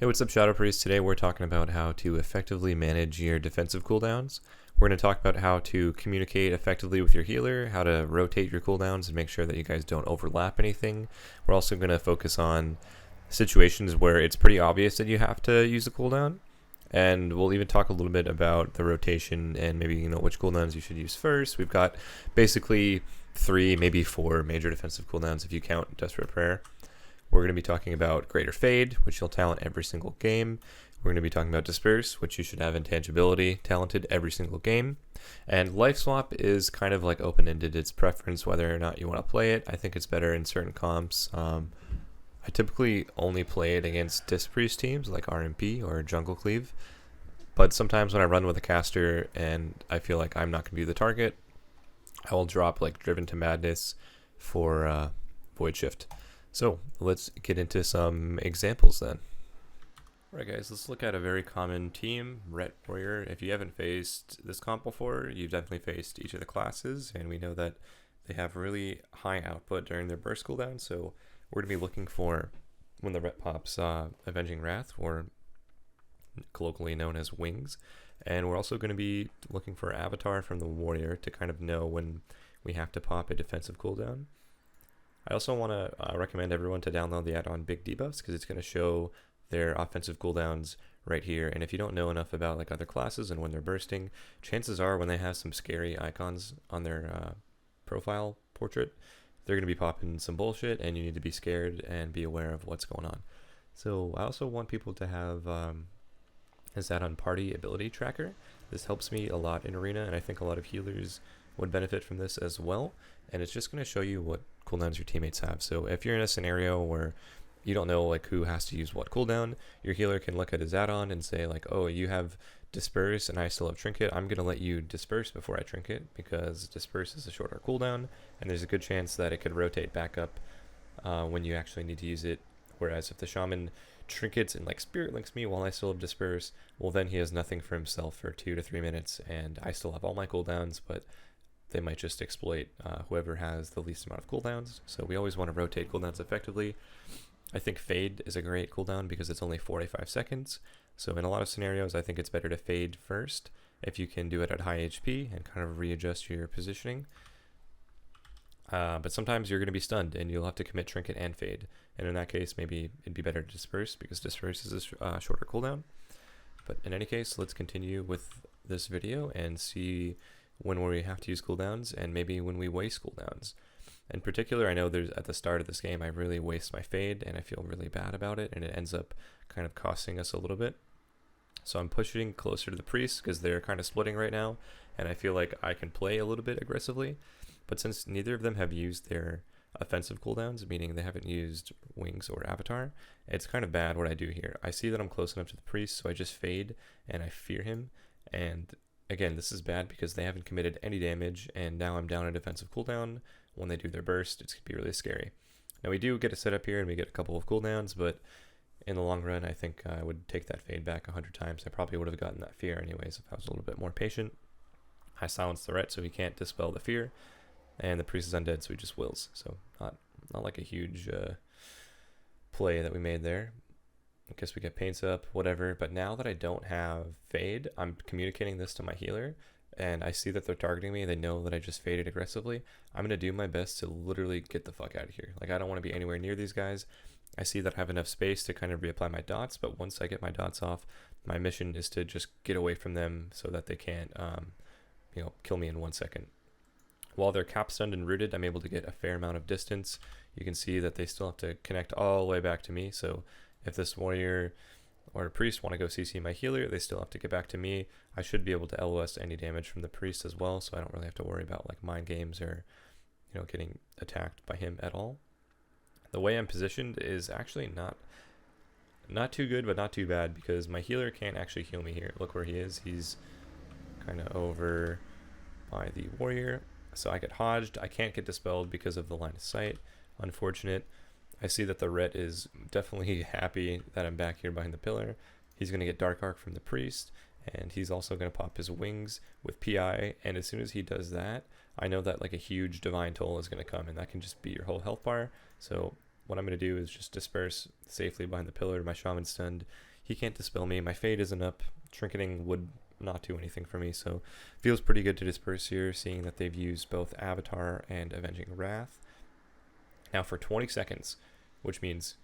Hey, what's up, Shadow Priest? Today we're talking about how to effectively manage your defensive cooldowns. We're going to talk about how to communicate effectively with your healer, how to rotate your cooldowns and make sure that you guys don't overlap anything. We're also going to focus on situations where it's pretty obvious that you have to use a cooldown. And we'll even talk a little bit about the rotation and maybe, which cooldowns you should use first. We've got basically 3, maybe 4 major defensive cooldowns if you count Desperate Prayer. We're going to be talking about Greater Fade, which you'll talent every single game. We're going to be talking about Disperse, which you should have Intangibility talented every single game. And Life Swap is kind of like open-ended. It's preference whether or not you want to play it. I think it's better in certain comps. I typically only play it against Disc Priest teams like RMP or Jungle Cleave. But sometimes when I run with a caster and I feel like I'm not going to be the target, I will drop like Driven to Madness for Void Shift. So let's get into some examples then. Alright guys, let's look at a very common team, Rhett Warrior. If you haven't faced this comp before, you've definitely faced each of the classes, and we know that they have really high output during their burst cooldown, so we're going to be looking for, when the Rhett pops, Avenging Wrath, or colloquially known as Wings, and we're also going to be looking for Avatar from the Warrior to kind of know when we have to pop a defensive cooldown. I also want to recommend everyone to download the add-on Big Debuffs because it's going to show their offensive cooldowns right here. And if you don't know enough about like other classes and when they're bursting, chances are when they have some scary icons on their profile portrait, they're going to be popping some bullshit, and you need to be scared and be aware of what's going on. So I also want people to have this add-on Party Ability Tracker. This helps me a lot in Arena, and I think a lot of healers would benefit from this as well. And it's just going to show you what cooldowns your teammates have. So if you're in a scenario where you don't know like who has to use what cooldown, your healer can look at his add-on and say like, oh, you have Disperse and I still have Trinket. I'm going to let you Disperse before I Trinket because Disperse is a shorter cooldown, and there's a good chance that it could rotate back up when you actually need to use it. Whereas if the Shaman trinkets and like Spirit Links me while I still have Disperse, well then he has nothing for himself for 2 to 3 minutes, and I still have all my cooldowns, but they might just exploit whoever has the least amount of cooldowns. So we always want to rotate cooldowns effectively. I think Fade is a great cooldown because it's only 45 seconds. So in a lot of scenarios, I think it's better to Fade first if you can do it at high HP and kind of readjust your positioning. But sometimes you're going to be stunned and you'll have to commit Trinket and Fade. And in that case, maybe it'd be better to Disperse because Disperse is a shorter cooldown. But in any case, let's continue with this video and see when we have to use cooldowns and maybe when we waste cooldowns. In particular, I know there's at the start of this game I really waste my Fade and I feel really bad about it, and it ends up kind of costing us a little bit. So I'm pushing closer to the Priests because they're kind of splitting right now, and I feel like I can play a little bit aggressively. But since neither of them have used their offensive cooldowns, meaning they haven't used Wings or Avatar, it's kind of bad what I do here. I see that I'm close enough to the Priest, so I just Fade and I fear him, and again, this is bad because they haven't committed any damage, and now I'm down a defensive cooldown. When they do their burst, it's going to be really scary. Now we do get a setup here and we get a couple of cooldowns, but in the long run, I think I would take that Fade back 100 times. I probably would have gotten that fear anyways if I was a little bit more patient. I silenced the Rhett so he can't dispel the fear, and the Priest is undead so he just wills. So not like a huge play that we made there. I guess we get paints up, whatever. But now that I don't have Fade, I'm communicating this to my healer, and I see that they're targeting me. They know that I just Faded aggressively. I'm going to do my best to literally get the fuck out of here. Like, I don't want to be anywhere near these guys. I see that I have enough space to kind of reapply my dots, but once I get my dots off, my mission is to just get away from them so that they can't, kill me in 1 second. While they're cap stunned and rooted, I'm able to get a fair amount of distance. You can see that they still have to connect all the way back to me, so if this Warrior or Priest want to go CC my healer, they still have to get back to me. I should be able to LOS any damage from the Priest as well, so I don't really have to worry about like mind games or getting attacked by him at all. The way I'm positioned is actually not too good, but not too bad, because my healer can't actually heal me here. Look where he is. He's kind of over by the Warrior, so I get hodged. I can't get dispelled because of the line of sight. Unfortunate. I see that the Rhett is definitely happy that I'm back here behind the pillar. He's going to get Dark Arc from the Priest, and he's also going to pop his Wings with PI, and as soon as he does that, I know that like a huge Divine Toll is going to come, and that can just be your whole health bar. So what I'm going to do is just Disperse safely behind the pillar. My Shaman's stunned. he can't dispel me. My fade isn't up. Trinketing would not do anything for me, so feels pretty good to disperse here, seeing that they've used both Avatar and Avenging Wrath. Now for 20 seconds, which means,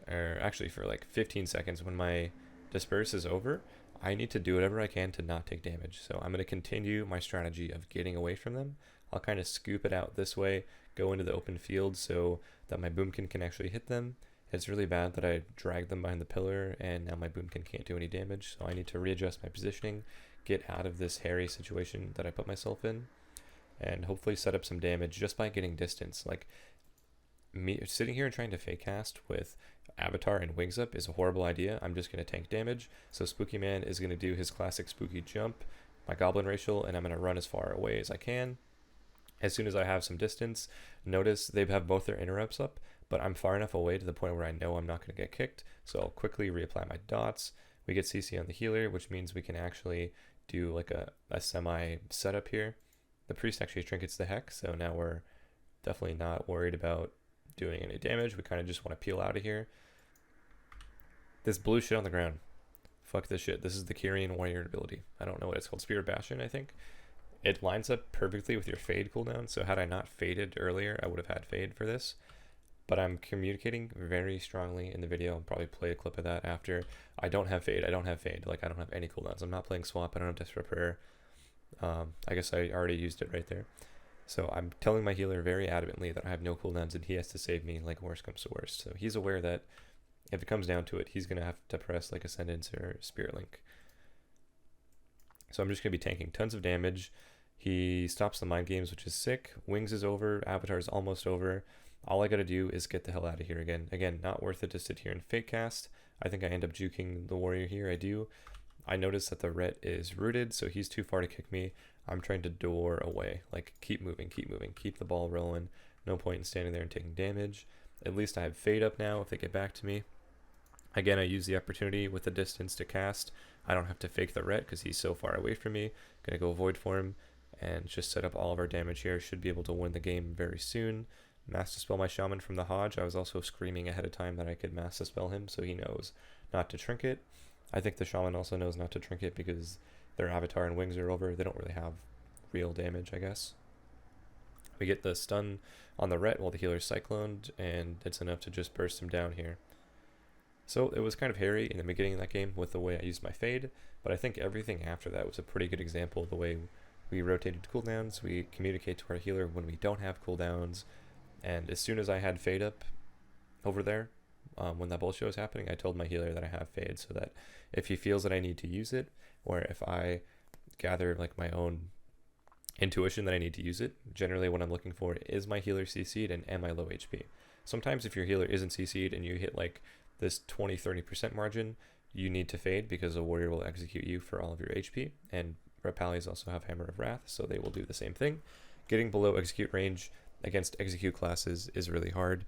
or actually for like 15 seconds, when my disperse is over, I need to do whatever I can to not take damage. So I'm going to continue my strategy of getting away from them. I'll kind of scoop it out this way, go into the open field so that my boomkin can actually hit them. It's really bad that I dragged them behind the pillar and now my boomkin can't do any damage, so I need to readjust my positioning, get out of this hairy situation that I put myself in, and hopefully set up some damage just by getting distance. Like, me sitting here and trying to fake cast with Avatar and wings up is a horrible idea. I'm just going to tank damage. So Spooky Man is going to do his classic spooky jump, my goblin racial, and I'm going to run as far away as I can. As soon as I have some distance, notice they have both their interrupts up, but I'm far enough away to the point where I know I'm not going to get kicked. So I'll quickly reapply my dots. We get CC on the healer, which means we can actually do like a semi setup here. The priest actually trinkets the heck, so now we're definitely not worried about doing any damage. We kind of just want to peel out of here. This blue shit on the ground, fuck this shit. This is the Kyrian Warrior ability. I don't know what it's called. Spirit Bastion, I think. It lines up perfectly with your fade cooldown, so had I not faded earlier, I would have had fade for this. But I'm communicating very strongly in the video. I'll probably play a clip of that after. I don't have fade. Like, I don't have any cooldowns. I'm not playing swap. I don't have Desperate Prayer. I guess I already used it right there. So I'm telling my healer very adamantly that I have no cooldowns and he has to save me, like, worst comes to worst. So he's aware that if it comes down to it, he's going to have to press like Ascendance or Spirit Link. So I'm just going to be tanking tons of damage. He stops the mind games, which is sick. Wings is over. Avatar is almost over. All I got to do is get the hell out of here again. Again, not worth it to sit here and fake cast. I think I end up juking the warrior here. I do. I notice that the Rhett is rooted, so he's too far to kick me. I'm trying to door away. Like, keep moving, keep the ball rolling. No point in standing there and taking damage. At least I have fade up now if they get back to me. Again, I use the opportunity with the distance to cast. I don't have to fake the Rhett because he's so far away from me. Gonna go void for him and just set up all of our damage here. Should be able to win the game very soon. Mass Dispel my shaman from the Hodge. I was also screaming ahead of time that I could Mass Dispel him, so he knows not to trinket. I think the shaman also knows not to trinket because their Avatar and wings are over. They don't really have real damage, I guess. We get the stun on the Rhett while the healer's cycloned, and it's enough to just burst him down here. So it was kind of hairy in the beginning of that game with the way I used my fade, but I think everything after that was a pretty good example of the way we rotated cooldowns. We communicate to our healer when we don't have cooldowns, and as soon as I had fade up over there, when that bullshit was happening, I told my healer that I have fade so that if he feels that I need to use it, or if I gather like my own intuition that I need to use it, generally what I'm looking for is my healer CC'd and am I low HP. Sometimes if your healer isn't CC'd and you hit like this 20-30% margin, you need to fade because a warrior will execute you for all of your HP, and Repalis also have Hammer of Wrath, so they will do the same thing. Getting below execute range against execute classes is really hard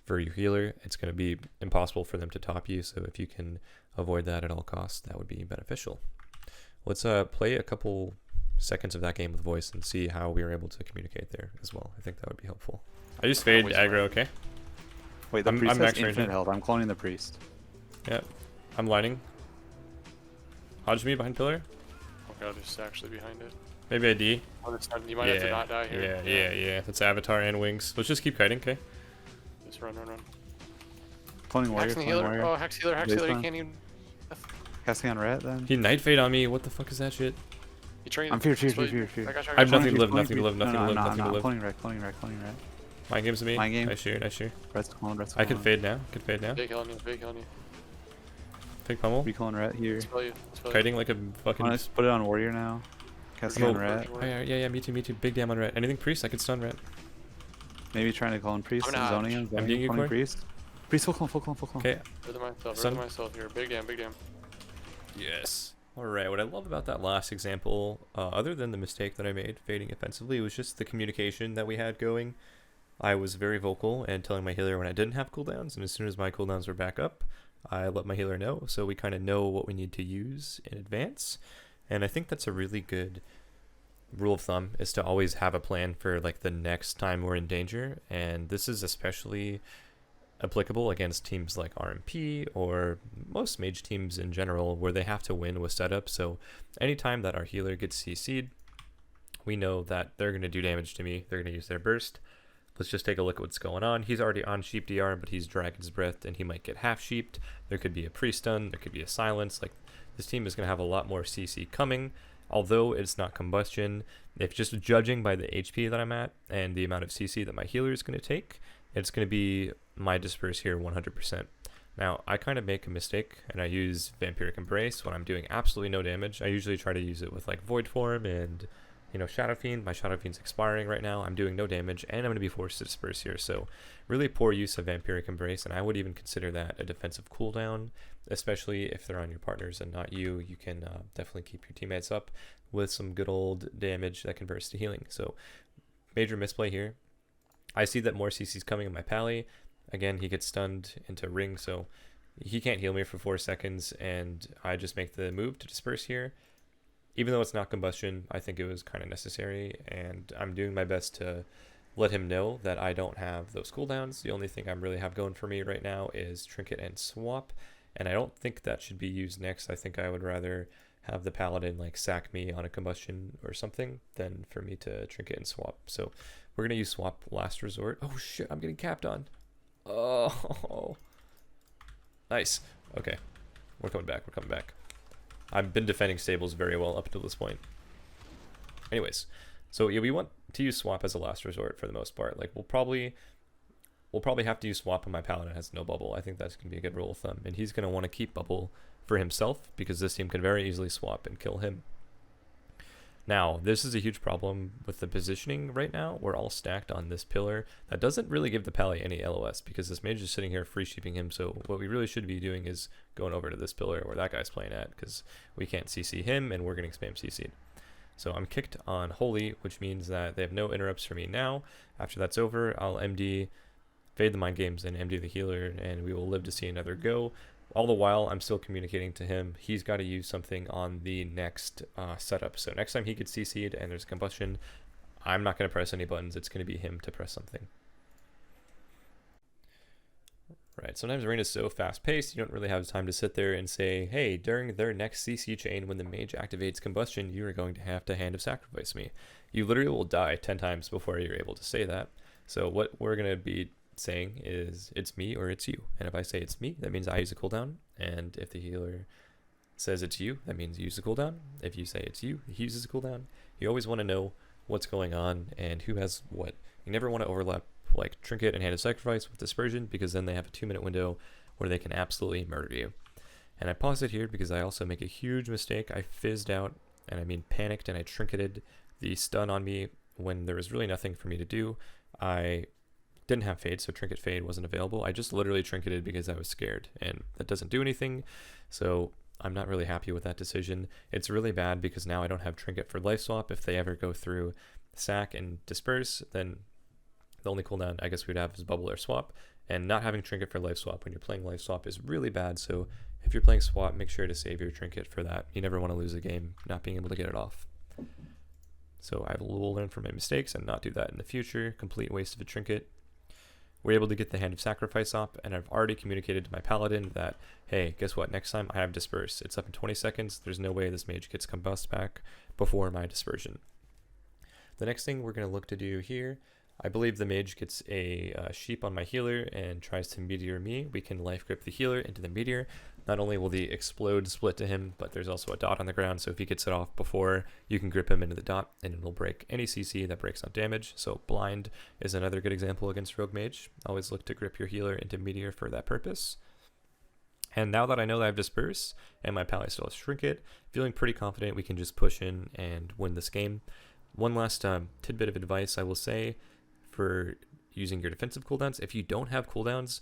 for your healer. It's going to be impossible for them to top you, so if you can avoid that at all costs, that would be beneficial. Let's play a couple seconds of that game with voice and see how we were able to communicate there as well. I think that would be helpful. I just fade aggro, okay? Wait, the priest has infinite health. I'm cloning the priest. Yeah, I'm lining. Hodge me behind pillar. Oh god, it's actually behind it. Maybe a D. Oh, you might have to not die here. Yeah. That's Avatar and wings. Let's just keep kiting, okay? Just run. Cloning warrior, Hexing healer. Oh, hex healer. You can't even. Casting on Rhett then. He night fade on me. What the fuck is that shit? I'm fear. I have nothing to live. Nothing to live. Cloning Rhett. Mind games to me. Mind game. I shoot. Rett's clone. I can fade now. Big killing you. Take pummel. Recalling Rhett here. Kiting like a fucking. I'm gonna put it on warrior now. Casting on Rhett. Yeah, me too. Big damn on Rhett. Anything priest? I can stun Rhett. Maybe trying to call in priest. Zoning him. I'm getting you for priest. Priest full clone. Okay. Rhythm myself here. Big damn. Yes. Alright, what I love about that last example, other than the mistake that I made fading offensively, was just the communication that we had going. I was very vocal and telling my healer when I didn't have cooldowns, and as soon as my cooldowns were back up, I let my healer know, so we kind of know what we need to use in advance. And I think that's a really good rule of thumb, is to always have a plan for like the next time we're in danger, and this is especially applicable against teams like RMP or most mage teams in general where they have to win with setup. So anytime that our healer gets CC'd, we know that they're going to do damage to me. They're going to use their burst. Let's just take a look at what's going on. He's already on sheep DR, but he's Dragon's Breath, and he might get half sheeped. There could be a pre-stun. There could be a silence. Like, this team is going to have a lot more CC coming, although it's not combustion. If just judging by the HP that I'm at and the amount of CC that my healer is going to take, it's going to be my disperse here 100%. Now, I kind of make a mistake, and I use Vampiric Embrace when I'm doing absolutely no damage. I usually try to use it with like Void Form and, you know, Shadow Fiend. My Shadow Fiend's expiring right now. I'm doing no damage, and I'm going to be forced to disperse here. So really poor use of Vampiric Embrace, and I would even consider that a defensive cooldown, especially if they're on your partners and not you. You can definitely keep your teammates up with some good old damage that converts to healing. So major misplay here. I see that more CC's coming in my pally. Again, he gets stunned into ring, so he can't heal me for 4 seconds, and I just make the move to disperse here. Even though it's not combustion, I think it was kind of necessary, and I'm doing my best to let him know that I don't have those cooldowns. The only thing I really have going for me right now is Trinket and Swap, and I don't think that should be used next. I think I would rather have the Paladin like sack me on a combustion or something than for me to Trinket and Swap. So we're going to use Swap last resort. Oh shit, I'm getting capped on. Oh, nice. Okay, we're coming back. We're coming back. I've been defending stables very well up until this point. Anyways, so yeah, we want to use Swap as a last resort for the most part. Like we'll probably have to use Swap when my Paladin has no bubble. I think that's gonna be a good rule of thumb, and he's gonna want to keep bubble for himself because this team can very easily swap and kill him. Now, this is a huge problem with the positioning right now. We're all stacked on this pillar. That doesn't really give the Pally any LOS because this mage is sitting here free sheeping him. So what we really should be doing is going over to this pillar where that guy's playing at because we can't CC him and we're getting spam CC'd. So I'm kicked on Holy, which means that they have no interrupts for me now. After that's over, I'll MD, fade the mind games, and MD the healer, and we will live to see another go. All the while, I'm still communicating to him. He's got to use something on the next setup. So next time he gets CC'd and there's combustion, I'm not going to press any buttons. It's going to be him to press something. Right, sometimes Arena is so fast-paced, you don't really have time to sit there and say, hey, during their next CC chain, when the mage activates combustion, you are going to have to Hand of Sacrifice me. You literally will die 10 times before you're able to say that. So what we're going to be saying is it's me or it's you, and if I say it's me, that means I use a cooldown, and if the healer says it's you, that means you use a cooldown. If you say it's you, he uses a cooldown. You always want to know what's going on and who has what. You never want to overlap like Trinket and Hand of Sacrifice with Dispersion because then they have a 2-minute window where they can absolutely murder you. And I pause it here because I also make a huge mistake. I fizzed out, and I mean panicked, and I trinketed the stun on me when there was really nothing for me to do. I didn't have fade, so trinket fade wasn't available. I just literally trinketed because I was scared, and that doesn't do anything, so I'm not really happy with that decision. It's really bad because now I don't have trinket for life swap. If they ever go through sack and disperse, then the only cooldown I guess we'd have is bubble or swap, and not having trinket for life swap when you're playing life swap is really bad. So if you're playing swap, make sure to save your trinket for that. You never want to lose a game not being able to get it off. So I will learn from my mistakes and not do that in the future. Complete waste of a trinket. We're able to get the Hand of Sacrifice up, and I've already communicated to my Paladin that, hey, guess what, next time I have Disperse. It's up in 20 seconds. There's no way this mage gets Combust back before my Dispersion. The next thing we're going to look to do here, I believe the mage gets a sheep on my healer and tries to meteor me. We can life grip the healer into the meteor. Not only will the explode split to him, but there's also a dot on the ground, so if he gets it off before, you can grip him into the dot, and it'll break any CC that breaks on damage. So blind is another good example against rogue mage. Always look to grip your healer into meteor for that purpose. And now that I know that I have Disperse, and my pally still has Trinket, feeling pretty confident we can just push in and win this game. One last tidbit of advice I will say for using your defensive cooldowns: if you don't have cooldowns,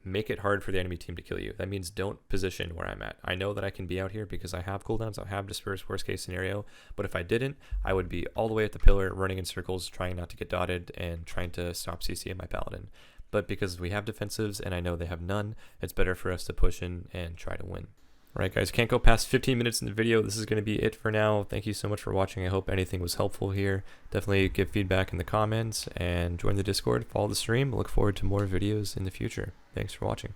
make it hard for the enemy team to kill you. That means don't position where I'm at. I know that I can be out here because I have cooldowns, I have Disperse, worst case scenario, but if I didn't, I would be all the way at the pillar, running in circles, trying not to get dotted, and trying to stop CC in my Paladin. But because we have defensives and I know they have none, it's better for us to push in and try to win. Alright guys, can't go past 15 minutes in the video. This is going to be it for now. Thank you so much for watching. I hope anything was helpful here. Definitely give feedback in the comments and join the Discord, follow the stream. Look forward to more videos in the future. Thanks for watching.